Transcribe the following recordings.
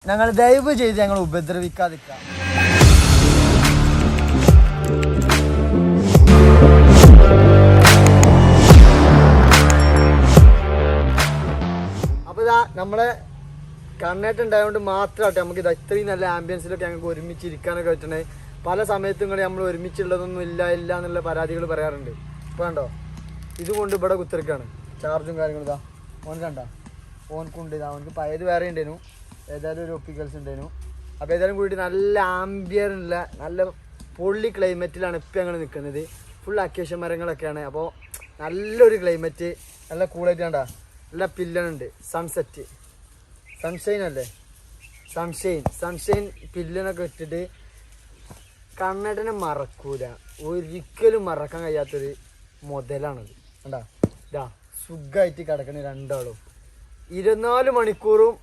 ഞങ്ങൾ ദയവ് ചെയ്ത് ഞങ്ങൾ ഉപദ്രവിക്കാതിരിക്കാം. അപ്പോൾ ഇതാ നമ്മളെ കണ്ണേട്ടുണ്ടായതുകൊണ്ട് മാത്രമാട്ടെ നമുക്ക് ഇത് ഇത്രയും നല്ല ആംബിയൻസിലൊക്കെ ഞങ്ങൾക്ക് ഒരുമിച്ച് ഇരിക്കാനൊക്കെ പറ്റണേ. പല സമയത്തും കൂടി നമ്മൾ ഒരുമിച്ചുള്ളതൊന്നും ഇല്ല എന്നുള്ള പരാതികൾ പറയാറുണ്ട്. ഇപ്പോൾ കണ്ടോ ഇതുകൊണ്ട് ഇവിടെ കുത്തിരിക്കാണ് ചാർജും കാര്യങ്ങളും. ഇതാ ഓൻ കണ്ട ഓൻക്കുണ്ട്. ഇതാ ഓനക്ക് പഴയത് വേറെ ഉണ്ടായിരുന്നു, ഏതായാലും ഒരു ഒപ്പിക്കൽസ് ഉണ്ടായിരുന്നു. അപ്പോൾ ഏതായാലും കൂടി നല്ല ആംബിയറുള്ള നല്ല പൊള്ളി ക്ലൈമറ്റിലാണ് ഇപ്പം ഞങ്ങൾ നിൽക്കുന്നത്. ഫുൾ അക്കേഷ്യ മരങ്ങളൊക്കെയാണ്. അപ്പോൾ നല്ലൊരു ക്ലൈമറ്റ്, നല്ല കൂളായിട്ട് കണ്ട നല്ല പില്ലനുണ്ട്. സൺസെറ്റ് സൺഷൈൻ അല്ലേ, സൺഷൈൻ പില്ലനൊക്കെ ഇട്ടിട്ട് കണ്ണടനെ മറക്കൂല, ഒരിക്കലും മറക്കാൻ കഴിയാത്തൊരു മുതലാണത്. കണ്ടാ ഇതാ സുഖമായിട്ട് കിടക്കണ രണ്ടാളും 24 മണിക്കൂറും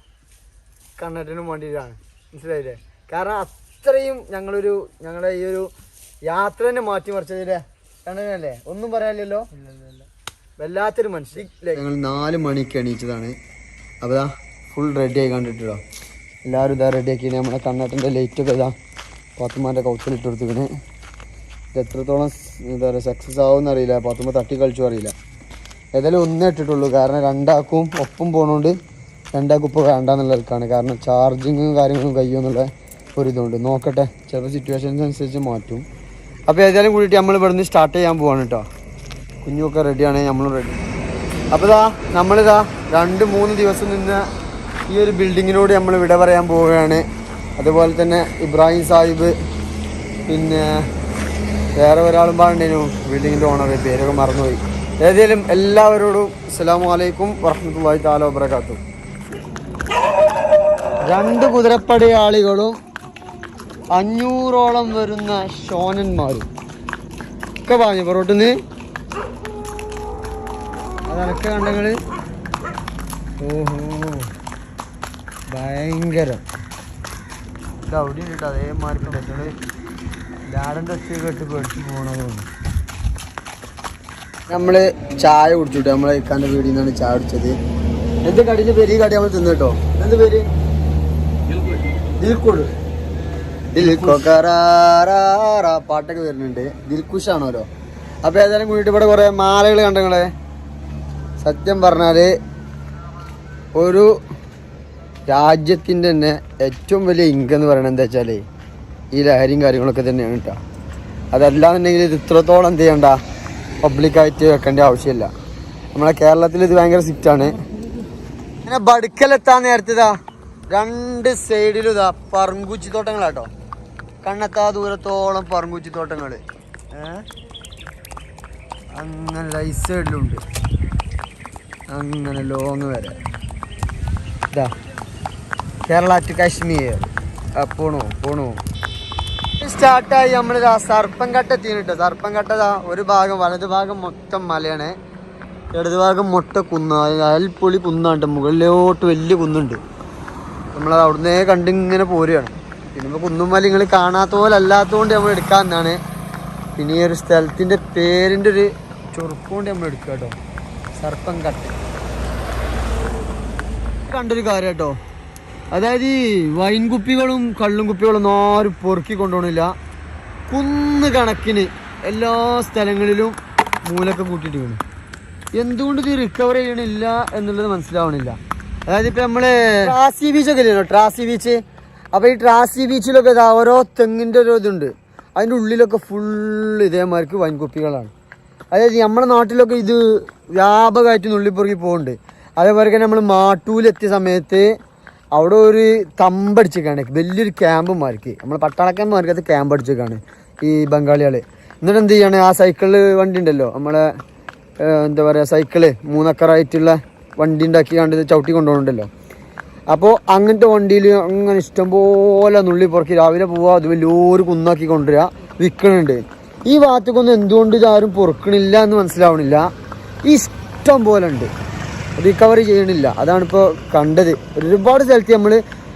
കണ്ണടനും വേണ്ടിയിട്ടാണ്. മനസ്സിലായില്ലേ? കാരണം അത്രയും ഞങ്ങളെ ഈ ഒരു യാത്ര തന്നെ മാറ്റിമറിച്ചതില്ലേ കണ്ണനല്ലേ, ഒന്നും പറയാനില്ലല്ലോ. വല്ലാത്തൊരു മനുഷ്യൻ. ഞങ്ങൾ 4 മണിക്ക് എണീച്ചതാണ്. അപ്പോൾ ഫുൾ റെഡി ആയി കണ്ടിട്ടോ എല്ലാവരും ഇതാ റെഡിയാക്കി. നമ്മളെ കണ്ണേട്ടൻ്റെ ലൈറ്റൊക്കെ ഇതാ പാത്തുമാൻ്റെ കൗത്തിലിട്ട് കൊടുത്തിങ്ങനെ. ഇത് എത്രത്തോളം എന്താ പറയുക സക്സസ് ആവുമെന്ന് അറിയില്ല, പാത്തുമ്മ തട്ടി കളിച്ചു അറിയില്ല. ഏതായാലും ഒന്നേ ഇട്ടിട്ടുള്ളൂ, കാരണം രണ്ടാക്കും ഒപ്പം പോകണോണ്ട് രണ്ടാക്കും ഇപ്പോൾ വേണ്ടെന്നുള്ളവർക്കാണ്. കാരണം ചാർജിങ്ങും കാര്യങ്ങളും കഴിയുമെന്നുള്ള ഒരിതുണ്ട്. നോക്കട്ടെ, ചിലപ്പോൾ സിറ്റുവേഷൻസ് അനുസരിച്ച് മാറ്റും. അപ്പോൾ ഏതായാലും കൂടിയിട്ട് നമ്മൾ ഇവിടുന്ന് സ്റ്റാർട്ട് ചെയ്യാൻ പോവാണ് കേട്ടോ. കുഞ്ഞുമൊക്കെ റെഡിയാണ്, നമ്മളും റെഡി. അപ്പോൾ നമ്മളിതാ 2-3 ദിവസം നിന്ന് ഈ ഒരു ബിൽഡിങ്ങിനോട് നമ്മൾ വിട പറയാൻ പോവുകയാണ്. അതുപോലെ തന്നെ ഇബ്രാഹിം സാഹിബ്, പിന്നെ വേറെ ഒരാളും പാടുണ്ടേനു ബിൽഡിങ്ങിൻ്റെ ഓണർ, പേരൊക്കെ മറന്നുപോയി. ഏതായാലും എല്ലാവരോടും അസ്സലാമു അലൈക്കും വറഹ്മത്തുള്ളാഹി തആല വബറകാതുഹു. 2 കുതിരപ്പട ആളികളും 500ഓളം വരുന്ന ഷോനന്മാരും ഒക്കെ പറഞ്ഞു പൊറോട്ടുന്ന്. അതൊക്കെ കണ്ടങ്ങള്. ഓഹോ ഭയങ്കരം. ഇത് അവിടെ ഉണ്ട് അതേമാർക്ക് പറ്റുന്നത്. ലാടൻ്റെ ഒച്ച കേട്ട് പേടിച്ച് പോകണമെന്ന്. നമ്മൾ ചായ കുടിച്ചിട്ട് നമ്മളെ ഇക്കാൻ്റെ വീടിൽ നിന്നാണ് ചായ കുടിച്ചത്. എന്ത് കടീൻ്റെ പേര്? ഈ കടി നമ്മൾ തിന്നു കേട്ടോ. എന്ത് പേര്? ദിൽക്കുട്. പാട്ടൊക്കെ വരുന്നുണ്ട്. ദിൽക്കുഷാണോലോ. അപ്പോൾ ഏതായാലും കൂടിയിട്ട് ഇവിടെ കുറേ മാലകൾ കണ്ടങ്ങളെ. സത്യം പറഞ്ഞാൽ ഒരു രാജ്യത്തിൻ്റെ തന്നെ ഏറ്റവും വലിയ ഇൻകം എന്ന് പറയുന്നത് എന്താ വെച്ചാൽ ഈ ലഹരിയും കാര്യങ്ങളൊക്കെ തന്നെയാണ് കേട്ടോ. അതല്ലാന്നുണ്ടെങ്കിൽ ഇത് ഇത്രത്തോളം എന്ത് ചെയ്യണ്ട, പബ്ലിക്കായിട്ട് വെക്കേണ്ട ആവശ്യമില്ല. നമ്മളെ കേരളത്തിൽ ഇത് ഭയങ്കര സ്ട്രിക്റ്റാണ്. പിന്നെ ബടുക്കലെത്താൻ നേരത്തേതാ 2 സൈഡിലും ഇതാ പറങ്കൂച്ചി തോട്ടങ്ങളാട്ടോ. കണ്ണെത്താ ദൂരത്തോളം പറങ്കൂച്ചി തോട്ടങ്ങൾ അങ്ങനെ ലൈറ്റ് സൈഡിലുണ്ട്, അങ്ങനെ ലോങ് വരെ. ഇതാ കേരള ടു കാശ്മീർ പോണു സ്റ്റാർട്ടായി. നമ്മളിതാ സർപ്പംകട്ട എത്തിയിട്ട്. സർപ്പംകട്ട ഒരു ഭാഗം വലതു ഭാഗം മൊത്തം മലയാണ്, ഇടതു ഭാഗം മൊട്ട കുന്ന, അയൽപ്പൊളി കുന്നാണ്ട്. മുകളിലോട്ട് വലിയ കുന്നുണ്ട്. നമ്മളത് അവിടുന്ന് കണ്ടിങ്ങനെ പോരുകയാണ്. പിന്നെ ഇപ്പോൾ കുന്നും മല നിങ്ങൾ കാണാത്ത പോലെ അല്ലാത്തതുകൊണ്ട് നമ്മൾ എടുക്കാമെന്നാണ്. പിന്നെ ഈ ഒരു സ്ഥലത്തിൻ്റെ പേരിൻ്റെ ഒരു ചുരുക്കൊണ്ട് നമ്മൾ എടുക്കുക കേട്ടോ. സർപ്പംകട്ട കണ്ടൊരു കാര്യം കേട്ടോ. അതായത് ഈ വൈൻ കുപ്പികളും കള്ളും കുപ്പികളൊന്നും ആരും പൊറുക്കി കൊണ്ടുപോകണില്ല. കുന്ന് കണക്കിന് എല്ലാ സ്ഥലങ്ങളിലും മൂലൊക്കെ കൂട്ടിയിട്ട് വീണു. എന്തുകൊണ്ട് ഇത് റിക്കവർ ചെയ്യണില്ല എന്നുള്ളത് മനസ്സിലാവണില്ല. അതായത് ഇപ്പം നമ്മൾ ട്രാസി ബീച്ചൊക്കെ ഇല്ലല്ലോ, ട്രാസി ബീച്ച്. അപ്പോൾ ഈ ട്രാസി ബീച്ചിലൊക്കെ ഓരോ തെങ്ങിൻ്റെ ഒരു ഇതുണ്ട്, അതിൻ്റെ ഉള്ളിലൊക്കെ ഫുള്ള് ഇതേമാതിരിക്ക് വൈൻ കുപ്പികളാണ്. അതായത് നമ്മുടെ നാട്ടിലൊക്കെ ഇത് വ്യാപകമായിട്ട് നുള്ളിപ്പൊറുക്കി പോകുന്നുണ്ട്. അതേപോലെ തന്നെ നമ്മൾ മാട്ടൂലെത്തിയ സമയത്ത് അവിടെ ഒരു തമ്പടിച്ചേക്കാണ്, വലിയൊരു ക്യാമ്പുമാർക്ക്, നമ്മൾ പട്ടാളക്കാരന്മാർക്ക് അത് ക്യാമ്പ് അടിച്ചേക്കാണ് ഈ ബംഗാളികൾ. എന്നിട്ട് എന്ത് ചെയ്യാണ്, ആ സൈക്കിള് വണ്ടി ഉണ്ടല്ലോ, നമ്മളെ എന്താ പറയുക സൈക്കിള് 3 അക്കറായിട്ടുള്ള വണ്ടി ഉണ്ടാക്കി കണ്ട് ചവിട്ടി കൊണ്ടുപോകണുണ്ടല്ലോ. അപ്പോൾ അങ്ങനത്തെ വണ്ടിയിൽ അങ്ങനെ ഇഷ്ടംപോലെ നുള്ളി പുറക്കി രാവിലെ പോവുക, അത് വലിയൊരു കുന്നാക്കി കൊണ്ടുവരിക, വിൽക്കണുണ്ട്. ഈ ഭാഗത്തേക്കൊന്നും എന്തുകൊണ്ട് ഇതാരും പൊറുക്കണില്ല എന്ന് മനസ്സിലാവണില്ല. ഈ ഇഷ്ടം പോലെ ഉണ്ട്, റിക്കവറി ചെയ്യണില്ല. അതാണിപ്പോൾ കണ്ടത്. ഒരുപാട് സ്ഥലത്ത് നമ്മൾ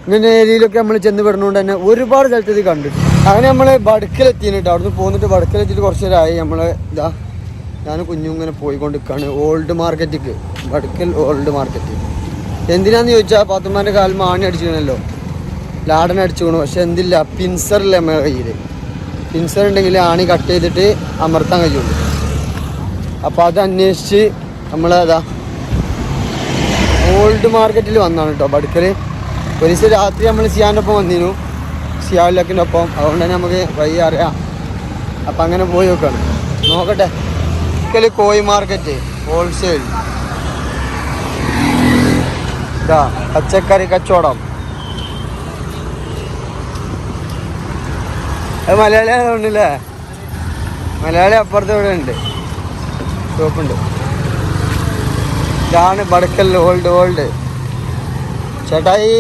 ഇങ്ങനെ ഏരിയയിലൊക്കെ നമ്മൾ ചെന്ന് പെടുന്നതുകൊണ്ട് തന്നെ ഒരുപാട് സ്ഥലത്ത് ഇത് കണ്ടിട്ട് അങ്ങനെ നമ്മൾ ബടുക്കലെത്തിയിട്ട് അവിടുന്ന് പോന്നിട്ട് ബടുക്കലെത്തിയിട്ട് കുറച്ച് നേരമായി. നമ്മൾ ഇതാ ഞാൻ കുഞ്ഞുങ്ങനെ പോയിക്കൊണ്ടിരിക്കുകയാണ് ഓൾഡ് മാർക്കറ്റിക്ക്, ബടുക്കൽ ഓൾഡ് മാർക്കറ്റ്. എന്തിനാന്ന് ചോദിച്ചാൽ പാത്തുമ്മാൻ്റെ കാലിൽ ആണി അടിച്ചിരുന്നല്ലോ. ലാടൻ അടിച്ചുകൊണ്ടു. പക്ഷെ എന്തില്ല, പിൻസറില്ല നമ്മുടെ കയ്യിൽ. പിൻസർ ഉണ്ടെങ്കിൽ ആണി കട്ട് ചെയ്തിട്ട് അമർത്താൻ കഴിയുള്ളൂ. അപ്പോൾ അത് അന്വേഷിച്ച് നമ്മളതാ ഓൾഡ് മാർക്കറ്റിൽ വന്നാണ് കേട്ടോ ബടുക്കൽ. ഒരു ദിവസം രാത്രി നമ്മൾ സിയാൻ്റെ ഒപ്പം വന്നിരുന്നു, സിയാലിലക്കിൻ്റെ ഒപ്പം. അതുകൊണ്ട് തന്നെ നമുക്ക് വഴി അറിയാം. അപ്പം അങ്ങനെ പോയി നോക്കാണ്. നോക്കട്ടെ. ബടുക്കൽ കോഴി മാർക്കറ്റ് ഹോൾസെയിൽ. ഇതാ പച്ചക്കറി കച്ചവടം. അത് മലയാളിയാണ് തോന്നുന്നില്ലേ? മലയാളി അപ്പുറത്ത് ഇവിടെ ഉണ്ട്, ഷോപ്പുണ്ട്. ഇതാണ് ബടുക്കൽ ഓൾഡ്. ചേട്ടായി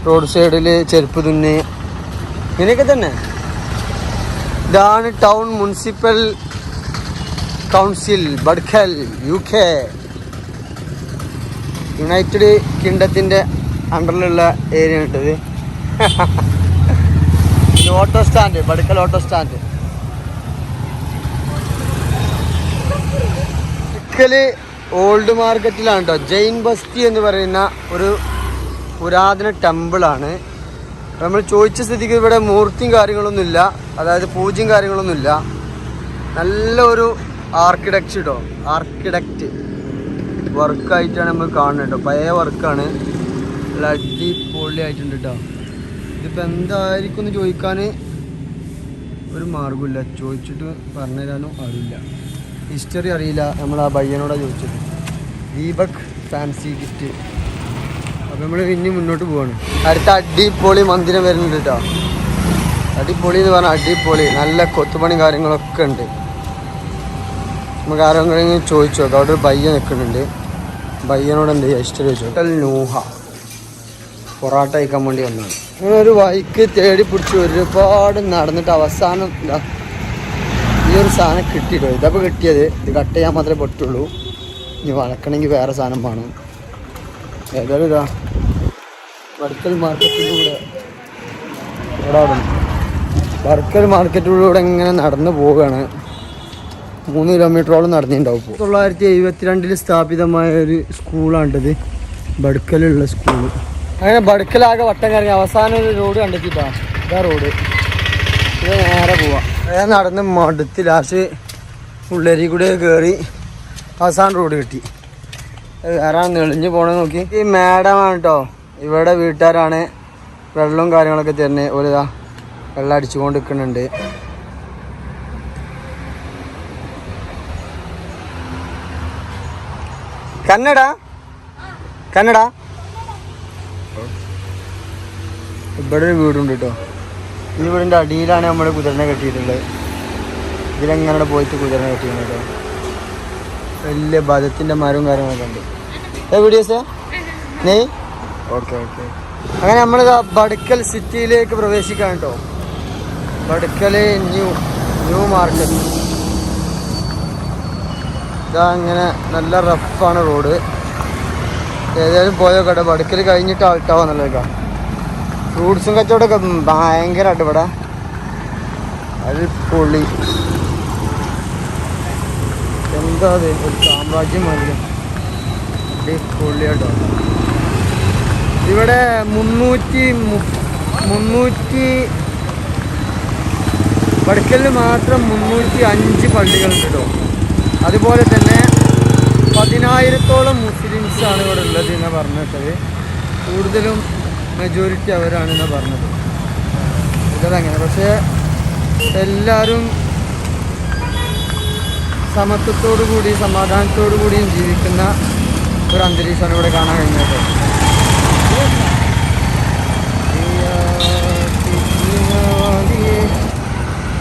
റോഡ് സൈഡിൽ ചെരുപ്പ് തുന്നി ഇങ്ങനെയൊക്കെ തന്നെ. ഇതാണ് town municipal council Bhatkal, UK, united കിങ്ഡത്തിൻ്റെ അണ്ടറിലുള്ള ഏരിയ ഉണ്ടത്. Auto stand, Bhatkal auto stand. Bhatkal old മാർക്കറ്റിലാണ് കേട്ടോ. ജൈൻ ബസ്തി എന്ന് പറയുന്ന ഒരു പുരാതന ടെമ്പിളാണ്. നമ്മൾ ചോദിച്ച സ്ഥിതിക്ക് ഇവിടെ മൂർത്തിയും കാര്യങ്ങളൊന്നുമില്ല, അതായത് പൂജയും കാര്യങ്ങളൊന്നുമില്ല. നല്ല ഒരു ആർക്കിടെക്റ്റ് വർക്കായിട്ടാണ് നമ്മൾ കാണുന്നത് കേട്ടോ. പഴയ വർക്കാണ്, നല്ല അടിപൊളിയായിട്ടുണ്ട് കേട്ടോ. ഇതിപ്പോൾ എന്തായിരിക്കും എന്ന് ചോദിക്കാൻ ഒരു മാർഗമില്ല, ചോദിച്ചിട്ട് പറഞ്ഞു തരാനും അറിയില്ല. ഹിസ്റ്ററി അറിയില്ല. നമ്മൾ ആ പയ്യനോടാണ് ചോദിച്ചത്, ദീപക് ഫാൻസി ഗിഫ്റ്റ്. അപ്പോൾ നമ്മൾ ഇനി മുന്നോട്ട് പോവാണ്. അടുത്ത അടിപൊളി മന്ദിരം വരുന്നുണ്ട് കേട്ടോ. അടിപൊളി എന്ന് പറഞ്ഞാൽ അടിപൊളി, നല്ല കൊത്തുപണി കാര്യങ്ങളൊക്കെ ഉണ്ട്. നമുക്ക് ആരെങ്കിലും ചോദിച്ചു നോക്കാം. അവിടെ ഒരു പയ്യൻ നിൽക്കുന്നുണ്ട്. പയ്യനോട് എന്ത് ചെയ്യുക, ഹിസ്റ്ററി ചോദിച്ചു. ഹോട്ടൽ നൂഹ പൊറാട്ട കഴിക്കാൻ വേണ്ടി വന്നതാണ്. അങ്ങനെ ഒരു ബൈക്ക് തേടി പിടിച്ച് ഒരുപാട് നടന്നിട്ട് അവസാനം എന്താ ഈ ഒരു സാധനം കിട്ടിയിട്ടോ. ഇതപ്പോൾ കിട്ടിയത്. ഇത് കട്ട് ചെയ്യാൻ മാത്രമേ പറ്റുള്ളൂ. ഇനി വളക്കണമെങ്കിൽ വേറെ സാധനം വേണം. ഏതായാലും ഇതാ ബടുക്കൽ മാർക്കറ്റിലൂടെ ബടുക്കൽ മാർക്കറ്റിലൂടെ ഇങ്ങനെ നടന്നു പോവുകയാണ്. 3 കിലോമീറ്ററോളം നടന്നിട്ടുണ്ടാവും. 1972 സ്ഥാപിതമായ ഒരു സ്കൂളാണിത്, ബടുക്കലുള്ള സ്കൂള്. അങ്ങനെ ബടുക്കലാകെ വട്ടം കറങ്ങി അവസാനം ഒരു റോഡ് കണ്ടെത്തിയിട്ടാ. ഇതാ റോഡ്. ഇത് നേരെ പോവാം. നടന്ന് മടുത്ത് ലാസ്റ്റ് ഉള്ളേരി കൂടെ കയറി അവസാനം റോഡ് കിട്ടി. വേറെ നെളിഞ്ഞ് പോകണമെന്ന് നോക്കി. ഈ മാഡമാണ് കേട്ടോ, ഇവിടെ വീട്ടുകാരാണ് വെള്ളവും കാര്യങ്ങളൊക്കെ തരുന്നത്. ഒരിതാ വെള്ളം അടിച്ചുകൊണ്ട് നിൽക്കുന്നുണ്ട്. കന്നഡ ഇവിടെ ഒരു വീടുണ്ട് കേട്ടോ. ഈ വീടിൻ്റെ അടിയിലാണ് നമ്മൾ കുതിരനെ കെട്ടിയിട്ടുള്ളത്. ഇതിലെങ്ങനെ പോയിട്ട് കുതിരനെ കെട്ടിയിരുന്നു കേട്ടോ. വലിയ ബദത്തിൻ്റെ മരവും കാര്യങ്ങളൊക്കെ ഉണ്ട്. വീഡിയോസ് നെയ് ഓക്കെ. അങ്ങനെ നമ്മളിതാ ബടുക്കൽ സിറ്റിയിലേക്ക് പ്രവേശിക്കാം കേട്ടോ. ബടുക്കൽ ന്യൂ മാർക്കറ്റ്. ഇതാ അങ്ങനെ നല്ല റഫാണ് റോഡ്. ഏതായാലും പോയോട്ടെ. ബടുക്കൽ കഴിഞ്ഞിട്ട് ആൾട്ടാവാന്നുള്ളതൊക്കെ. ഫ്രൂട്ട്സും കച്ചവടമൊക്കെ ഭയങ്കരമായിട്ട് ഇവിടെ. അത് പൊള്ളി. എന്താ അത്, ഒരു സാമ്രാജ്യം മതി. പൊള്ളിയാട്ടോ. ഇവിടെ 300 ബടുക്കലിൽ മാത്രം 305 പള്ളികളുണ്ട് കേട്ടോ. അതുപോലെ തന്നെ 10,000-ഓളം മുസ്ലിംസാണ് ഇവിടെ ഉള്ളത് എന്നാണ് പറഞ്ഞിട്ടത്. കൂടുതലും മെജോറിറ്റി അവരാണെന്നാണ് പറഞ്ഞത്. ഇതങ്ങനെ. പക്ഷേ എല്ലാവരും സമത്വത്തോടു കൂടി സമാധാനത്തോടു കൂടിയും ജീവിക്കുന്ന ഒരു അന്തരീക്ഷമാണ് ഇവിടെ കാണാൻ കഴിഞ്ഞത്.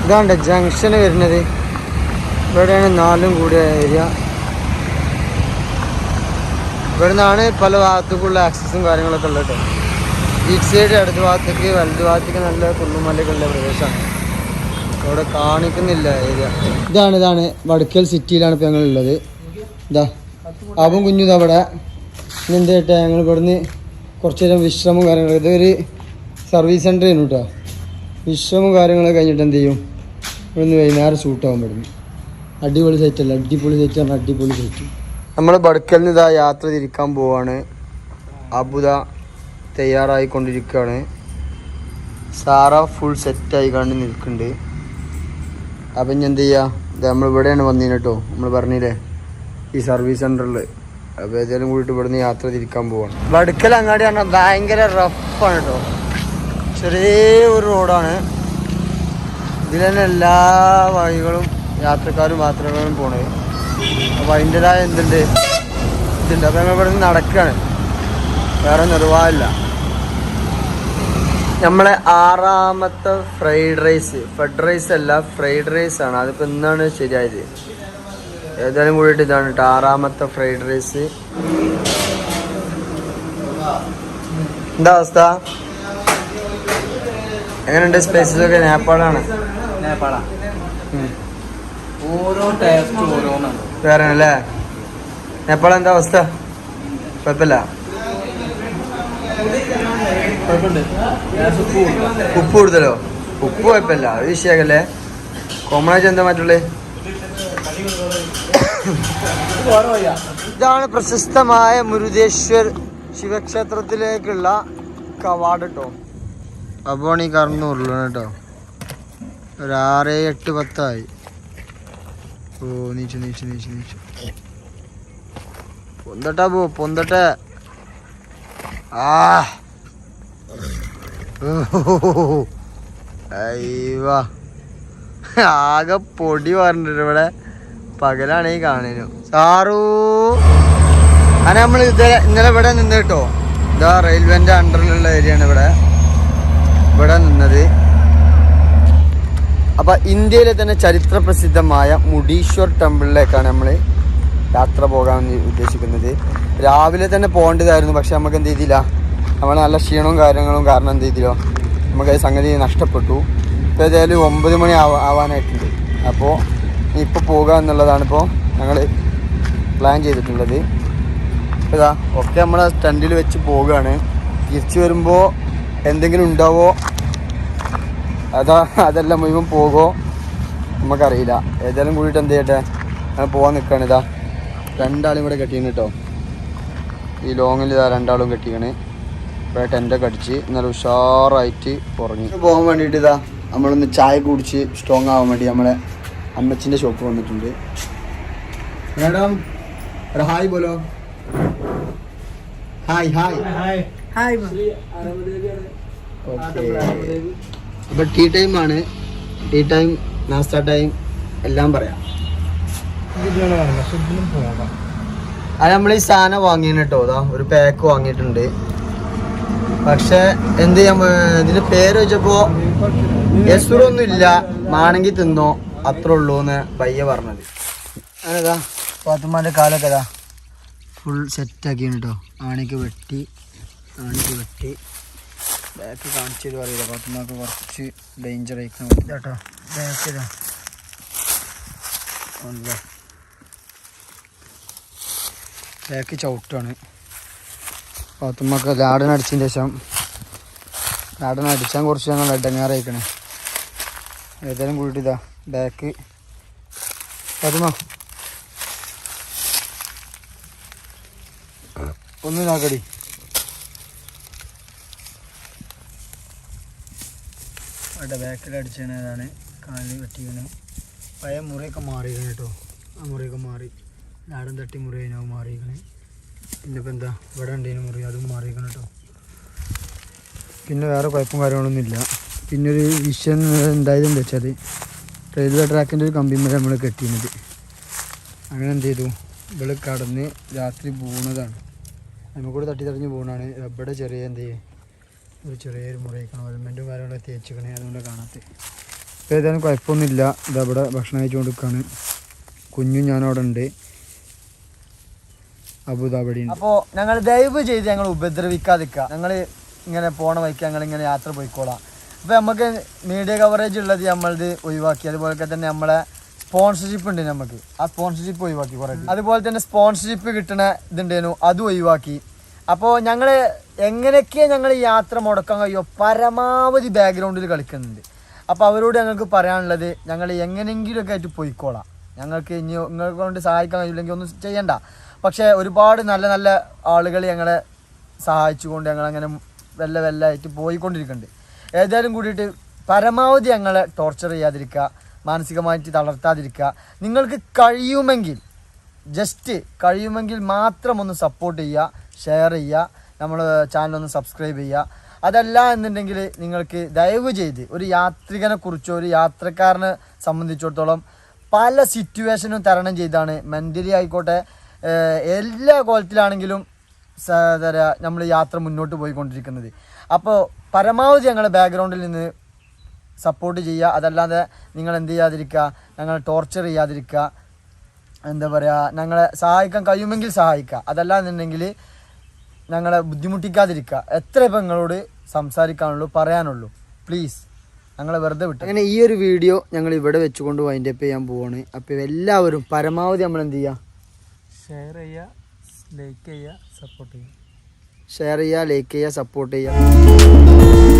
ഇതാണ്ട് ജംഗ്ഷന് വരുന്നത്. ഇവിടെയാണ് 4 കൂടിയ ഏരിയ. ഇവിടെ നിന്നാണ് പല ഭാഗത്തേക്കുള്ള ആക്സസും കാര്യങ്ങളൊക്കെ ഉള്ളത് കേട്ടോ. ബീച്ച് സൈഡ് ഇടത് ഭാഗത്തേക്ക് വലത് ഭാഗത്തേക്ക് നല്ല കുന്നുമലൊക്കെയുള്ള പ്രദേശമാണ്. ഇവിടെ കാണിക്കുന്നില്ല ഏരിയ. ഇതാണ് ബടുക്കൽ സിറ്റിയിലാണ് ഇപ്പോൾ ഞങ്ങളുള്ളത്. ഇതാ അവൻ കുഞ്ഞു അവിടെ. ഇനി എന്താ കേട്ടോ, ഞങ്ങൾ ഇവിടുന്ന് കുറച്ച് നേരം വിശ്രമം കാര്യങ്ങളൊക്കെ. ഇതൊരു സർവീസ് സെൻ്റർ ആയിരുന്നു കേട്ടോ. വിശ്രമം കാര്യങ്ങളൊക്കെ കഴിഞ്ഞിട്ട് എന്ത് ചെയ്യും, ഇവിടുന്ന് വൈകുന്നേരം ഷൂട്ടാകാൻ പറ്റും. അടിപൊളി സൈറ്റല്ല, അടിപൊളി സൈറ്റ് പറഞ്ഞാൽ അടിപൊളി സൈറ്റ്. നമ്മൾ ബടുക്കലിൽ നിന്ന് ഇതാ യാത്ര തിരിക്കാൻ പോവാണ്. അബുദ തയ്യാറായിക്കൊണ്ടിരിക്കുകയാണ്. സാറ ഫുൾ സെറ്റായി കണ്ട് നിൽക്കുന്നുണ്ട്. അപ്പം ഇനി എന്ത് ചെയ്യുക, ഇത് നമ്മളിവിടെയാണ് വന്നിന് കേട്ടോ. നമ്മൾ പറഞ്ഞില്ലേ ഈ സർവീസ് സെൻറ്ററിൽ. അപ്പോൾ ഏതായാലും കൂടിയിട്ട് ഇവിടുന്ന് യാത്ര തിരിക്കാൻ പോവാണ്. വടുക്കൽ അങ്ങാടി പറഞ്ഞാൽ ഭയങ്കര റഫാണ് കേട്ടോ. ചെറിയ ഒരു റോഡാണ്. ഇതിൽ തന്നെ എല്ലാ വഴികളും യാത്രക്കാരും യാത്രകളും പോണത്. അപ്പോൾ അതിൻ്റെതായ ഇതുണ്ട്. അപ്പോൾ ഞങ്ങൾ ഇവിടെ നിന്ന് നടക്കുകയാണ്, വേറെ നിർവാഹമില്ല. നമ്മളെ 6ാമത്തെ ഫ്രൈഡ് റൈസ് അല്ല, ഫ്രൈഡ് റൈസ് ആണ്. അതിപ്പോൾ ഇന്നാണ് ശരിയായത്. ഏതായാലും കൂടിയിട്ട് ഇതാണ് കേട്ടോ 6ാമത്തെ ഫ്രൈഡ് റൈസ്. എന്താ അവസ്ഥ, എങ്ങനെയുണ്ട്? സ്പേസസൊക്കെ നേപ്പാളാണ്. വേറെ അല്ലേ? നേപ്പാൾ എന്താ അവസ്ഥ? കുഴപ്പമില്ല. ഉപ്പ് കൂടുതലോ? ഉപ്പ് കുഴപ്പമില്ല, അത് വിഷയമല്ലേ. കോമണായിട്ട് എന്താ മറ്റുള്ളത്? ഇതാണ് പ്രശസ്തമായ മുരുദേശ്വർ ശിവക്ഷേത്രത്തിലേക്കുള്ള കവാടം കേട്ടോ. അപ്പോൾ ഈ കറന്നൂറിലാണ് കേട്ടോ. ഒരു 6, 8, 10 ഓ നീച്ചു പൊന്തട്ടാ പൊന്തട്ടെ. അയ്യവാ, ആകെ പൊടി പറഞ്ഞിട്ട് ഇവിടെ. പകലാണ് ഈ കാണുന്നു. സാറൂ അങ്ങനെ നമ്മൾ ഇന്നലെ ഇവിടെ നിന്ന് കേട്ടോ. ഇതാ റെയിൽവേൻ്റെ അണ്ടറിലുള്ള ഏരിയയാണ് ഇവിടെ നിന്നത്. അപ്പം ഇന്ത്യയിലെ തന്നെ ചരിത്ര പ്രസിദ്ധമായ മുഡീശ്വർ ടെമ്പിളിലേക്കാണ് നമ്മൾ യാത്ര പോകാൻ ഉദ്ദേശിക്കുന്നത്. രാവിലെ തന്നെ പോകേണ്ടതായിരുന്നു, പക്ഷെ നമുക്ക് എന്ത് ചെയ്തില്ല, നമ്മൾ നല്ല ക്ഷീണവും കാര്യങ്ങളും കാരണം എന്ത് ചെയ്തില്ലോ, നമുക്കത് സംഗതി നഷ്ടപ്പെട്ടു. ഇപ്പോൾ ഏതായാലും 9 മണി ആവാനായിട്ടുണ്ട്. അപ്പോൾ ഇപ്പോൾ പോകുക എന്നുള്ളതാണ് ഇപ്പോൾ ഞങ്ങൾ പ്ലാൻ ചെയ്തിട്ടുള്ളത്. ഇതാ ഒക്കെ നമ്മളെ സ്റ്റണ്ടിൽ വെച്ച് പോവുകയാണ്. തിരിച്ചു വരുമ്പോൾ എന്തെങ്കിലും ഉണ്ടാവോ അതെല്ലാം മുഴുവൻ പോകുമോ നമുക്കറിയില്ല. ഏതായാലും കൂടിയിട്ട് എന്ത് ചെയ്യട്ടെ, ഞാൻ പോകാൻ നിൽക്കുകയാണ്. ഇതാ 2 ആളും ഇവിടെ കെട്ടിയാണ് കേട്ടോ. ഈ ലോങ്ങിൽ ഇതാ 2 ആളും കെട്ടിയാണ്. ഇവിടെ ടെൻ്റൊക്കെ അടിച്ച് നല്ല ഉഷാറായിട്ട് ഉറങ്ങി. പോകാൻ വേണ്ടിയിട്ട് ഇതാ നമ്മളൊന്ന് ചായ കുടിച്ച് സ്ട്രോങ് ആവാൻ വേണ്ടി നമ്മളെ അമ്മച്ചിൻ്റെ ഷോപ്പ് വന്നിട്ടുണ്ട്. മാഡം ഒരു ഹായ് ബോലോ. Hi hi hi. ഓക്കെ, അപ്പോൾ ടീ ടൈമാണ്. ടീ ടൈം, നാസ്ത ടൈം എല്ലാം പറയാം. അത് നമ്മൾ ഈ സാധനം വാങ്ങിയാണ് കേട്ടോ. അതാ ഒരു പാക്ക് വാങ്ങിയിട്ടുണ്ട്. പക്ഷെ എന്ത് ചെയ്യാൻ, ഇതിൻ്റെ പേര് വെച്ചപ്പോൾ എസുറൊന്നും ഇല്ല, മാണെങ്കിൽ തിന്നോ അത്ര ഉള്ളൂ എന്ന് പയ്യ പറഞ്ഞത്. അങ്ങനെതാ പാത്തുമ്മാൻ്റെ കാലൊക്കെ ഇതാ ഫുൾ സെറ്റാക്കിയാണ് കേട്ടോ. ആണിക്ക് വെട്ടി ബാക്ക് കാണിച്ചത് പറയില്ല. പാത്തുമ്മക്ക് കുറച്ച് ഡേഞ്ചർ ആയിക്കാൻ പറ്റില്ല കേട്ടോ. ബാക്ക് ഇതാ ആണല്ലോ, ബാക്ക് ചവിട്ടാണ്. പാത്തുമ്മക്ക് ലാടനടിച്ചതിന് ശേഷം ലാടനടിച്ചാൽ കുറച്ച് ഞങ്ങൾ ഇടങ്ങാറായിക്കണേ. ഏതായാലും കൂടിയിട്ട് ഇതാ ബാക്ക്. പാത്തുമ്മ ഒന്ന് നോക്കടി. അവിടെ ബാക്കിലടിച്ചാണ്, അതാണ് കാലിൽ വെട്ടിക്കണേ. പഴയ മുറിയൊക്കെ മാറിയിരിക്കണം കേട്ടോ. ആ മുറിയൊക്കെ മാറി, നാടൻ തട്ടി മുറി അതിനാവും മാറിയിരിക്കണേ. പിന്നിപ്പോൾ എന്താ ഇവിടെ ഉണ്ടേനും മുറി, അതും മാറിയിരിക്കണം കേട്ടോ. പിന്നെ വേറെ കുഴപ്പം കാര്യങ്ങളൊന്നുമില്ല. പിന്നെ ഒരു വിഷയം എന്തായതെന്ന് വെച്ചാൽ റെയിൽവേ ട്രാക്കിൻ്റെ ഒരു കമ്പിമേൽ നമ്മൾ കെട്ടിയത്. അങ്ങനെ എന്ത് ചെയ്തു, ഇവിടെ കടന്ന് രാത്രി പോകുന്നതാണ്. നമുക്കൂടെ തട്ടിത്തറിഞ്ഞ് പോകുന്നതാണ്. ഇവിടെ ചെറിയ എന്ത് ചെയ്യും, ഒരു ചെറിയൊരു മുറിയിക്കണം, ഓയിൽമെൻറ്റും കാര്യങ്ങളൊക്കെ തേച്ചിക്കണേ, അതുകൊണ്ട് കാണാത്ത. ഇപ്പോൾ ഏതായാലും കുഴപ്പമൊന്നുമില്ല. ഇതവിടെ ഭക്ഷണം കഴിച്ചു കൊടുക്കുകയാണ്. കുഞ്ഞും ഞാനവിടെ ഉണ്ട്, അബുദാബി. അപ്പോൾ ഞങ്ങൾ ദയവ് ചെയ്ത് ഞങ്ങൾ ഉപദ്രവിക്കാതിരിക്കുക. ഞങ്ങൾ ഇങ്ങനെ പോണ വഴിക്ക് ഞങ്ങളിങ്ങനെ യാത്ര പോയിക്കോളാം. അപ്പോൾ നമുക്ക് മീഡിയ കവറേജ് ഉള്ളത് നമ്മളത് ഒഴിവാക്കി. അതുപോലെ തന്നെ നമ്മളെ സ്പോൺസർഷിപ്പ് ഉണ്ട് നമുക്ക്, ആ സ്പോൺസർഷിപ്പ് ഒഴിവാക്കി കുറേ. അതുപോലെ തന്നെ സ്പോൺസർഷിപ്പ് കിട്ടുന്ന ഇതുണ്ടേനു, അതും ഒഴിവാക്കി. അപ്പോൾ ഞങ്ങൾ എങ്ങനെയൊക്കെ ഞങ്ങൾ യാത്ര മുടക്കാൻ കഴിയുമോ പരമാവധി ബാക്ക്ഗ്രൗണ്ടിൽ കളിക്കുന്നുണ്ട്. അപ്പോൾ അവരോട് ഞങ്ങൾക്ക് പറയാനുള്ളത്, ഞങ്ങൾ എങ്ങനെയെങ്കിലുമൊക്കെ ആയിട്ട് പോയിക്കോളാം. ഞങ്ങൾക്ക് ഇനി നിങ്ങൾക്ക് കൊണ്ട് സഹായിക്കാൻ കഴിയില്ലെങ്കിൽ ഒന്നും ചെയ്യണ്ട. പക്ഷേ ഒരുപാട് നല്ല നല്ല ആളുകൾ ഞങ്ങളെ സഹായിച്ചുകൊണ്ട് ഞങ്ങളങ്ങനെ വെല്ലായിട്ട് പോയിക്കൊണ്ടിരിക്കുന്നുണ്ട്. ഏതായാലും കൂടിയിട്ട് പരമാവധി ഞങ്ങളെ ടോർച്ചർ ചെയ്യാതിരിക്കുക, മാനസികമായിട്ട് തളർത്താതിരിക്കുക. നിങ്ങൾക്ക് കഴിയുമെങ്കിൽ മാത്രം ഒന്ന് സപ്പോർട്ട് ചെയ്യുക, ഷെയർ ചെയ്യുക, നമ്മൾ ചാനലൊന്ന് സബ്സ്ക്രൈബ് ചെയ്യുക. അതല്ല എന്നുണ്ടെങ്കിൽ നിങ്ങൾക്ക് ദയവ് ചെയ്ത് ഒരു യാത്രികനെ കുറിച്ചോ ഒരു യാത്രക്കാരനെ സംബന്ധിച്ചിടത്തോളം പല സിറ്റുവേഷനും തരണം ചെയ്താണ് മെൻ്റലി ആയിക്കോട്ടെ എല്ലാ കോലത്തിലാണെങ്കിലും നമ്മൾ യാത്ര മുന്നോട്ട് പോയിക്കൊണ്ടിരിക്കുന്നത്. അപ്പോൾ പരമാവധി ഞങ്ങളുടെ ബാക്ക്ഗ്രൗണ്ടിൽ നിന്ന് സപ്പോർട്ട് ചെയ്യുക. അതല്ലാതെ നിങ്ങൾ എന്ത് ചെയ്യാതിരിക്കുക, ഞങ്ങളെ ടോർച്ചർ ചെയ്യാതിരിക്കുക, എന്താ പറയുക, ഞങ്ങളെ സഹായിക്കാൻ കഴിയുമെങ്കിൽ സഹായിക്കുക. അതല്ല എന്നുണ്ടെങ്കിൽ ഞങ്ങളെ ബുദ്ധിമുട്ടിക്കാതിരിക്കുക. എത്ര ഇപ്പം നിങ്ങളോട് സംസാരിക്കാനുള്ളൂ, പറയാനുള്ളൂ. പ്ലീസ് ഞങ്ങളെ വെറുതെ വിട്ടു. അങ്ങനെ ഈ ഒരു വീഡിയോ ഞങ്ങൾ ഇവിടെ വെച്ചുകൊണ്ട് വൈൻഡപ്പ് ചെയ്യാൻ പോവാണ്. അപ്പോൾ എല്ലാവരും പരമാവധി നമ്മൾ എന്ത് ചെയ്യുക, ഷെയർ ചെയ്യുക, ലൈക്ക് ചെയ്യുക, സപ്പോർട്ട് ചെയ്യുക. ഷെയർ ചെയ്യുക, ലൈക്ക് ചെയ്യുക, സപ്പോർട്ട് ചെയ്യുക.